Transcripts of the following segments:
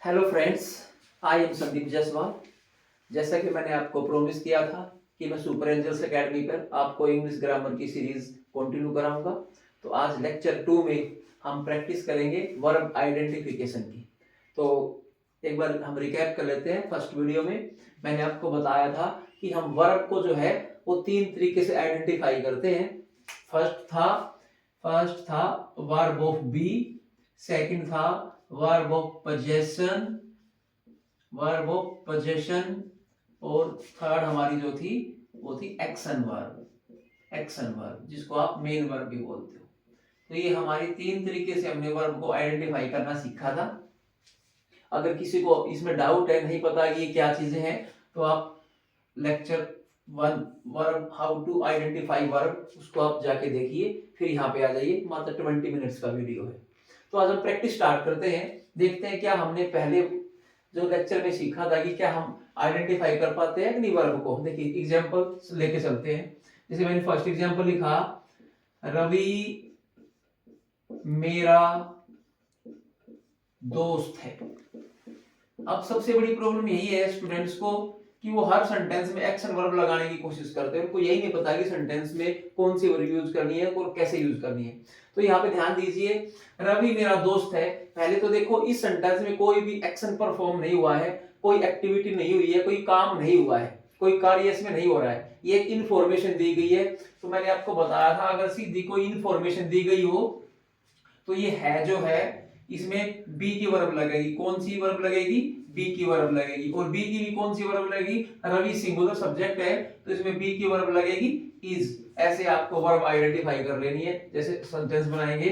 Hello friends, I am Sandeep Jaiswal. जैसा कि मैंने आपको प्रॉमिस किया था कि मैं सुपर एंजल्स एकेडमी पर आपको इंग्लिश ग्रामर की सीरीज कंटिन्यू कराऊंगा, तो आज लेक्चर 2 में हम प्रैक्टिस करेंगे वर्ब आइडेंटिफिकेशन की। तो एक बार हम रिकैप कर लेते हैं। फर्स्ट वीडियो में मैंने आपको बताया था कि हम वर्ब को जो है वो 3 तरीके से आइडेंटिफाई करते हैं। फर्स्ट था वर्ब ऑफ बी, सेकंड था वर्ब ऑफ पोजेशन और थर्ड हमारी जो थी वो थी एक्शन वर्ब जिसको आप मेन वर्ब भी बोलते हो। तो ये हमारी 3 तरीके से हमने वर्ब को आइडेंटिफाई करना सीखा था। अगर किसी को इसमें डाउट है, नहीं पता कि ये क्या चीजें हैं, तो आप lecture 1 verb how to identify verb उसको आप जाके देखिए, फिर यहाँ पे आ जाइए। मात्र 20 मिनट्स का वीडियो है। तो आज हम प्रैक्टिस स्टार्ट करते हैं। देखते हैं क्या हमने पहले जो लेक्चर में सीखा था कि क्या हम आइडेंटिफाई कर पाते हैं कि नहीं वर्ब को। देखिए एग्जांपल लेके चलते हैं। जैसे मैंने फर्स्ट एग्जांपल लिखा, रवि मेरा दोस्त है। अब सबसे बड़ी प्रॉब्लम यही है स्टूडेंट्स को कि वो हर सेंटेंस में एक्शन वर्ब लगाने की कोशिश करते हैं। उनको यही नहीं पता कि सेंटेंस में कौन सी वर्ब यूज करनी है और कैसे यूज करनी है। तो यहाँ पे ध्यान दीजिए, रवि मेरा दोस्त है। पहले तो देखो इस सेंटेंस में कोई भी एक्शन परफॉर्म नहीं हुआ है, कोई एक्टिविटी नहीं हुई है, कोई काम नहीं हुआ है, कोई कार्य इसमें नहीं हो रहा है। ये एक इन्फॉर्मेशन दी गई है। तो मैंने आपको बताया था अगर सीधी कोई इन्फॉर्मेशन दी गई हो तो ये है जो है इसमें बी की वर्ब लगेगी। कौन सी वर्ब लगेगी? बी की वर्ब लगेगी। और बी की भी कौन सी वर्ब लगेगी? रवि सिंगुलर सब्जेक्ट है तो इसमें बी की वर्ब लगेगी इज। ऐसे आपको वर्ब आइडेंटिफाई कर लेनी है। जैसे सेंटेंस बनाएंगे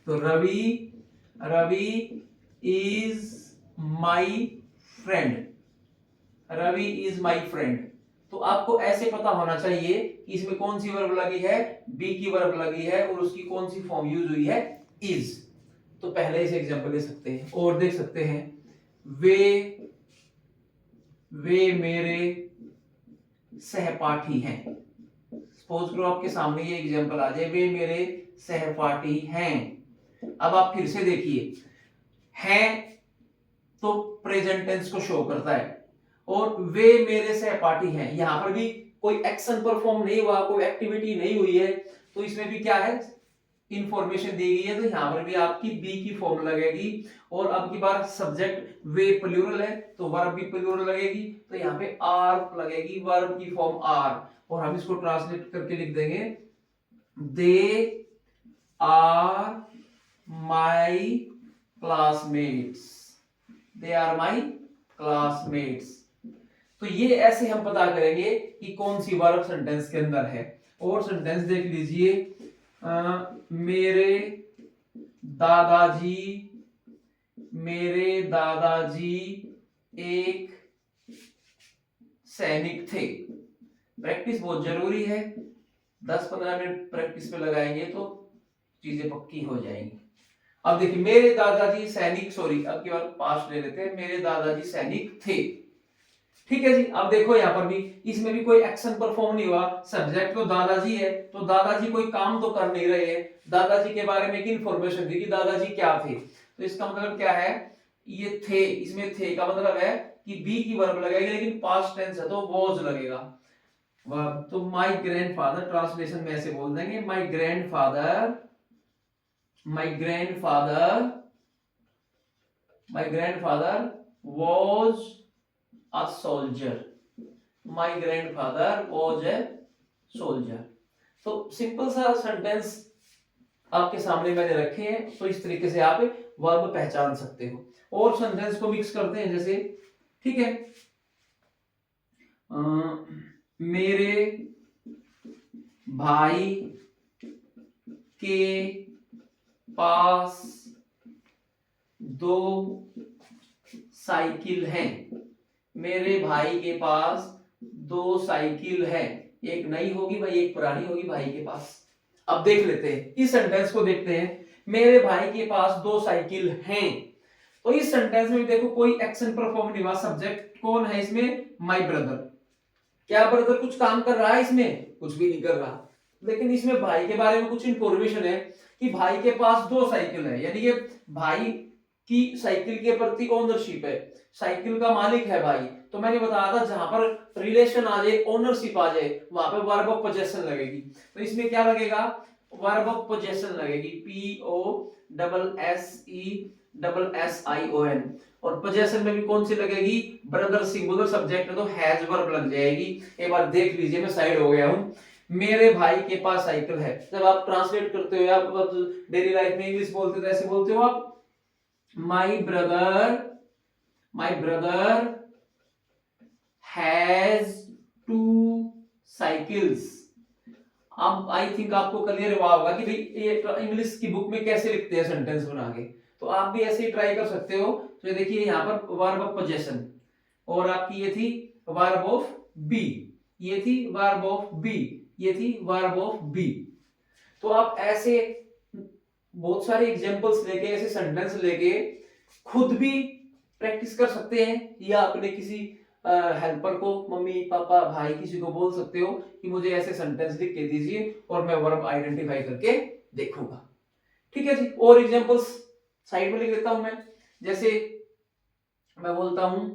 तो Ravi is my friend. Ravi is my friend. तो आपको ऐसे पता होना चाहिए कि इसमें कौन सी वर्ब लगी है, बी की वर्ब लगी है और उसकी कौन सी फॉर्म यूज हुई है, इज। तो पहले इसे एग्जांपल ले सकते हैं और देख सकते हैं, वे मेरे सहपाठी हैं। सपोज करो आपके सामने ये एग्जांपल आ जाए, वे मेरे सहपाठी हैं। अब आप फिर से देखिए, हैं तो प्रेजेंट टेंस को शो करता है और वे मेरे सहपाठी हैं, यहां पर भी कोई एक्शन परफॉर्म नहीं हुआ, कोई एक्टिविटी नहीं हुई है। तो इसमें भी क्या है, इंफॉर्मेशन दी गई है। तो यहां पर भी आपकी बी की फॉर्म लगेगी। और अब की बार सब्जेक्ट वे प्लूरल है तो वर्ब भी प्लूरल लगेगी। तो यहाँ पे आर लगेगी, वर्ब की फॉर्म आर। और हम इसको ट्रांसलेट करके लिख देंगे, they are my classmates. They are my classmates. तो ये ऐसे हम पता करेंगे कि कौन सी वर्ब सेंटेंस के अंदर है। और सेंटेंस देख लीजिए, मेरे दादाजी एक सैनिक थे। प्रैक्टिस बहुत जरूरी है। 10-15 मिनट प्रैक्टिस पे लगाएंगे तो चीजें पक्की हो जाएंगी। अब देखिए, मेरे दादाजी सैनिक, सॉरी अब की बार पास्ट ले लेते हैं, मेरे दादाजी सैनिक थे। ठीक है जी। अब देखो यहाँ पर भी, इसमें भी कोई एक्शन परफॉर्म नहीं हुआ। सब्जेक्ट तो दादाजी है तो दादाजी कोई काम तो कर नहीं रहे हैं। दादाजी के बारे में एक इंफॉर्मेशन दी कि दादाजी क्या थे। तो इसका मतलब क्या है, ये थे, इसमें थे का मतलब है कि बी की वर्ब लगेगी, लेकिन पास्ट टेंस है तो वॉज लगेगा। तो माई ग्रैंडफादर, ट्रांसलेशन में ऐसे बोल देंगे, माई grandfather was a soldier. My grandfather was a soldier. तो सिंपल सा सेंटेंस आपके सामने मैंने रखे हैं, तो इस तरीके से आप वर्ब पहचान सकते हो। और सेंटेंस को मिक्स करते हैं जैसे, ठीक है, मेरे भाई के पास 2 साइकिल हैं। मेरे भाई के पास 2 साइकिल है। एक नई होगी भाई, एक पुरानी होगी भाई के पास। अब देख लेते हैं इस सेंटेंस को, देखते हैं, मेरे भाई के पास 2 साइकिल हैं। तो इस सेंटेंस में देखो कोई एक्शन परफॉर्म नहीं हुआ। सब्जेक्ट कौन है इसमें? My brother. क्या ब्रदर कुछ काम कर रहा है इसमें? कुछ भी नहीं कर रहा। लेकिन इसमें भाई के बारे में कुछ इंफॉर्मेशन है कि भाई के पास 2 साइकिल है, यानी कि भाई कि साइकिल के प्रति ओनरशिप है, साइकिल का मालिक है भाई, तो मैंने बताया था जहां पर रिलेशन आ जाए, ओनरशिप आ जाए, वहां पे वर्ब ऑफ पोजेशन लगेगी। तो इसमें क्या लगेगा, वर्ब ऑफ पोजेशन लगेगी, POSSESSION। और पोजेशन में भी कौन सी लगेगी, ब्रदर सिंगुलर सब्जेक्ट है तो हैज वर्ब लग जाएगी। एक बार देख लीजिए, मैं साइड हो गया हूं। मेरे भाई के पास साइकिल है, जब आप ट्रांसलेट करते हो, आप डेली लाइफ में इंग्लिश बोलते हो तो ऐसे बोलते हो आप, माई ब्रदर हैज 2 साइकिल्स। अब आई थिंक आपको क्लियर हुआ होगा कि भाई ये इंग्लिश की बुक में कैसे लिखते हैं सेंटेंस बना के, तो आप भी ऐसे ही ट्राई कर सकते हो। तो ये देखिए यहाँ पर वर्ब ऑफ पोजेशन, और आपकी ये थी वर्ब ऑफ बी, ये थी वर्ब ऑफ बी, ये थी वर्ब ऑफ बी। तो आप ऐसे बहुत सारे एग्जांपल्स लेके, ऐसे सेंटेंस लेके खुद भी प्रैक्टिस कर सकते हैं, या अपने किसी हेल्पर को, मम्मी पापा भाई किसी को बोल सकते हो कि मुझे ऐसे सेंटेंस लिख के दीजिए और मैं वर्ब आइडेंटिफाई करके देखूंगा। ठीक है जी, और एग्जांपल्स साइड में लिख देता हूं मैं। जैसे मैं बोलता हूं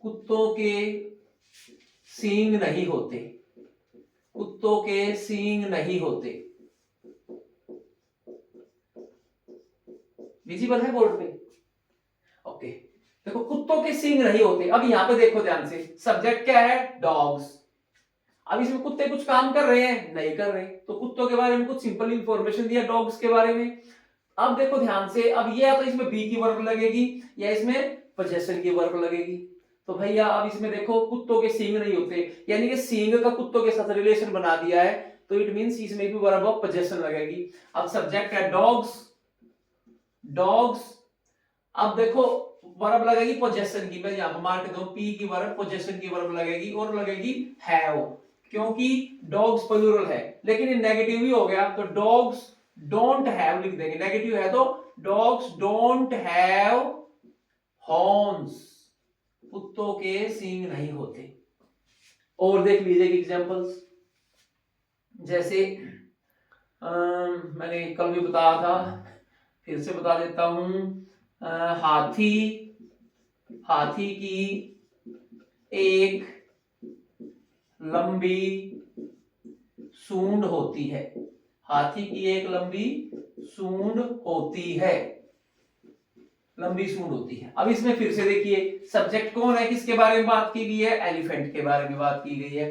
कुत्तों के सींग नहीं होते, कुत्तों के सींग नहीं होते। विजिबल है बोर्ड पे? ओके, देखो कुत्तों के सींग नहीं होते। अब यहाँ पे देखो ध्यान से, सब्जेक्ट क्या है, डॉग्स। अब इसमें कुत्ते कुछ काम कर रहे हैं, नहीं कर रहे, तो कुत्तों के बारे में कुछ सिंपल इंफॉर्मेशन दिया डॉग्स के बारे में। अब देखो ध्यान से, अब ये तो इसमें बी की वर्ब लगेगी या इसमें पोजेशन की वर्ब लगेगी। तो भैया अब इसमें देखो कुत्तों के सींग नहीं होते, यानी कि सींग का कुत्तों के साथ रिलेशन बना दिया है, तो इट मींस इसमें भी वर्ब ऑफ पोजेशन लगेगी। अब सब्जेक्ट है डॉग्स, अब देखो वर्ब लगेगी पोजेशन की, मैं यहां पर मार्क दूं, पी की वर्ब पोजेशन की वर्ब लगेगी, और लगेगी हैव, क्योंकि डॉग्स प्लूरल है। लेकिन ये नेगेटिव ही हो गया, तो डॉग्स डोंट हैव लिख देंगे, नेगेटिव है तो डॉग्स डोंट हैव हॉर्न्स, कुत्तों के सींग नहीं होते। और देख लीजिए एग्जांपल्स, जैसे मैंने कल भी बताया था, फिर से बता देता हूं, हाथी की एक लंबी सूंड होती है, हाथी की एक लंबी सूंड होती है, लंबी सूंड होती है। अब इसमें फिर से देखिए सब्जेक्ट कौन है, किसके बारे में बात की गई है, एलिफेंट के बारे में बात की गई है,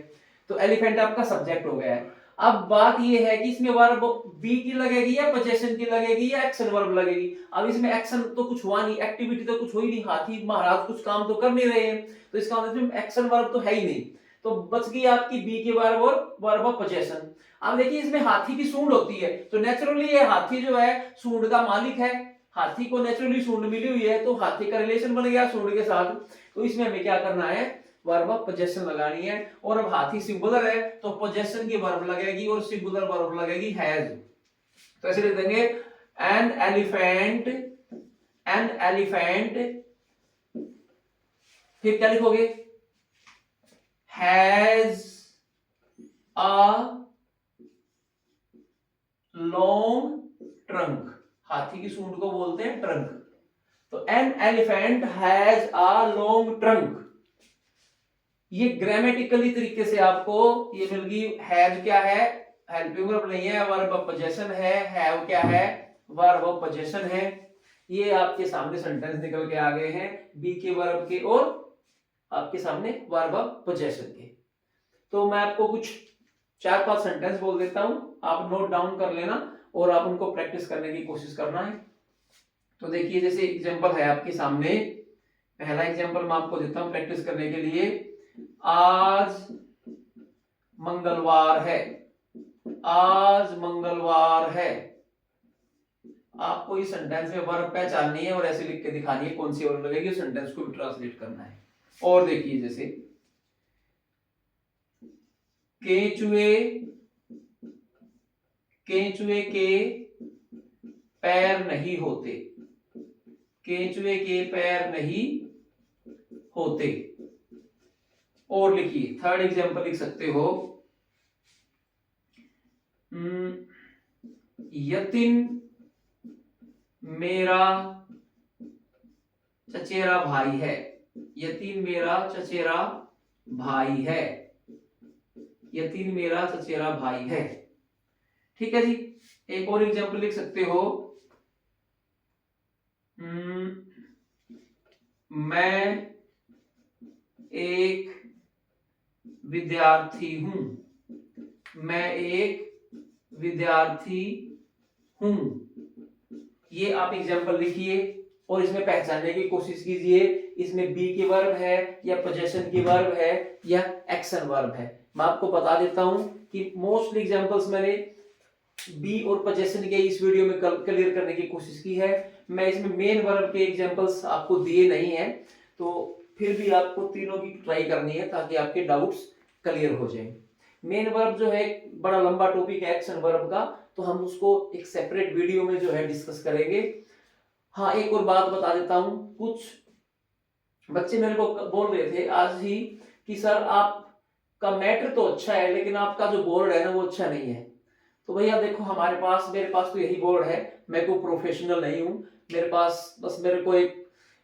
तो एलिफेंट आपका सब्जेक्ट हो गया है। अब बात यह है कि इसमें वर्ब बी की लगेगी या पोजेशन की लगेगी या एक्शन वर्ब लगेगी। अब इसमें एक्शन तो कुछ हुआ नहीं, एक्टिविटी तो कुछ हुई नहीं, हाथी महाराज कुछ काम तो कर नहीं रहे हैं, तो इसका मतलब एक्शन वर्ब तो है ही नहीं, तो बच गई आपकी बी की वर्ब और वर्ब ऑफ पोजेशन। अब देखिए इसमें हाथी की सूंड होती है, तो नेचुरली ये हाथी जो है सूंड का मालिक है, हाथी को नेचुरली सूंड मिली हुई है, तो हाथी का रिलेशन बन गया सूंड के साथ। तो इसमें हमें क्या करना है, वर्ब ऑफ पोजेशन लगानी है। और अब हाथी सिंगुलर है तो पोजेशन की वर्ब लगेगी और सिंगुलर वर्ब लगेगी हैज। तो ऐसे लिख देंगे एन एलिफेंट, फिर क्या लिखोगे, हैज अ लॉन्ग ट्रंक, हाथी की सूंड को बोलते हैं ट्रंक, तो an elephant has a long trunk. ये ग्रामेटिकली तरीके से आपको ये मिल गई। हैज क्या है, हेल्पिंग वर्ब नहीं है, वर्ब ऑफ पोजेशन है। हैव क्या है, वर्ब ऑफ पोजेशन है। ये आपके सामने सेंटेंस निकल के आ गए हैं, बी के वर्ब के और आपके सामने वर्ब ऑफ पोजेशन के। तो मैं आपको कुछ 4-5 सेंटेंस बोल देता हूं, आप नोट डाउन कर लेना और आप उनको प्रैक्टिस करने की कोशिश करना है। तो देखिए जैसे एग्जांपल है आपके सामने, पहला एग्जांपल मैं आपको देता हूं प्रैक्टिस करने के लिए। आज मंगलवार है, आज मंगलवार है। आपको इस सेंटेंस में वर्ब पहचाननी है और ऐसे लिख के दिखानी है कौन सी वर्ब लगेगी, उस सेंटेंस को भी ट्रांसलेट करना है। और देखिए जैसे केंचुए के पैर नहीं होते, केंचुए के पैर नहीं होते। और लिखिए थर्ड एग्जांपल लिख सकते हो, यतिन मेरा चचेरा भाई है। यतिन मेरा चचेरा भाई है। यतिन मेरा चचेरा भाई है। ठीक है जी। एक और एग्जांपल लिख सकते हो, मैं एक विद्यार्थी हूं। मैं एक विद्यार्थी हूं। ये आप एग्जांपल लिखिए और इसमें पहचानने की कोशिश कीजिए, इसमें बी के वर्ब है या पोजेशन की वर्ब है या एक्शन वर्ब है। मैं आपको बता देता हूं कि मोस्टली एग्जांपल्स मैंने बी और पोजेशन के इस वीडियो में क्लियर करने की कोशिश की है। मैं इसमें मेन वर्ब के एग्जांपल्स आपको दिए नहीं है, तो फिर भी आपको तीनों की ट्राई करनी है ताकि आपके डाउट्स क्लियर हो जाएं। मेन वर्ब जो है बड़ा लंबा टॉपिक है एक्शन वर्ब का, तो हम उसको एक सेपरेट वीडियो में जो है डिस्कस करेंगे। हाँ, एक और बात बता देता हूं, कुछ बच्चे मेरे को बोल रहे थे आज ही कि सर आपका मैटर तो अच्छा है लेकिन आपका जो बोर्ड है ना वो अच्छा नहीं है। तो भैया देखो, मेरे पास तो यही बोर्ड है। मैं कोई प्रोफेशनल नहीं हूँ। मेरे पास बस मेरे को एक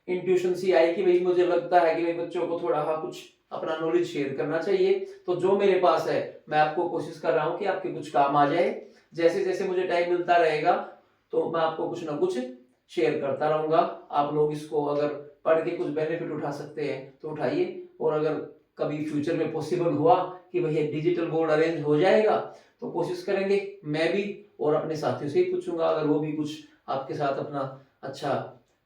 इंट्यूशन सी आई कि भाई मुझे लगता है कि भाई बच्चों को थोड़ा कुछ अपना नॉलेज शेयर करना चाहिए। तो जो मेरे पास है मैं आपको कोशिश कर रहा हूँ कि आपके कुछ काम आ जाए। जैसे जैसे मुझे टाइम मिलता रहेगा तो मैं आपको कुछ ना कुछ शेयर करता रहूंगा। आप लोग इसको अगर पढ़ के कुछ बेनिफिट उठा सकते हैं तो उठाइए, और अगर कभी फ्यूचर में पॉसिबल हुआ कि भैया डिजिटल बोर्ड अरेंज हो जाएगा तो कोशिश करेंगे। मैं भी और अपने साथियों से ही पूछूंगा, अगर वो भी कुछ आपके साथ अपना अच्छा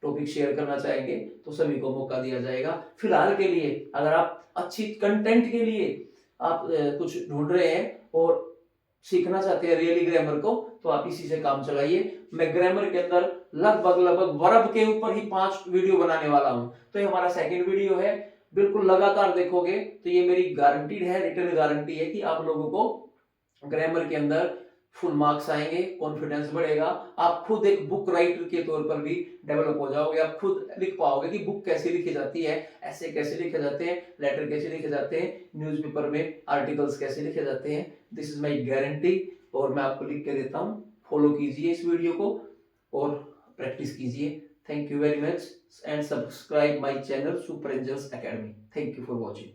टॉपिक शेयर करना चाहेंगे तो सभी को मौका दिया जाएगा। फिलहाल के लिए अगर आप अच्छी कंटेंट के लिए आप कुछ ढूंढ रहे हैं और सीखना चाहते हैं रियली ग्रामर को, तो आप इसी से काम चलाइए। मैं ग्रामर के अंदर लगभग वर्ब के ऊपर ही 5 वीडियो बनाने वाला हूं। तो ये हमारा सेकंड वीडियो है। बिल्कुल लगातार देखोगे तो ये मेरी गारंटीड है, रिटर्न गारंटी है कि आप लोगों को ग्रामर के अंदर फुल मार्क्स आएंगे, कॉन्फिडेंस बढ़ेगा। आप खुद एक बुक राइटर के तौर पर भी डेवलप हो जाओगे। आप खुद लिख पाओगे कि बुक कैसे लिखी जाती है, ऐसे कैसे लिखे जाते हैं, लेटर कैसे लिखे जाते हैं, न्यूज़पेपर में आर्टिकल्स कैसे लिखे जाते हैं। दिस इज माई गारंटी, और मैं आपको लिख के देता हूँ। फॉलो कीजिए इस वीडियो को और प्रैक्टिस कीजिए। Thank you very much and subscribe my channel super angels academy. Thank you for watching.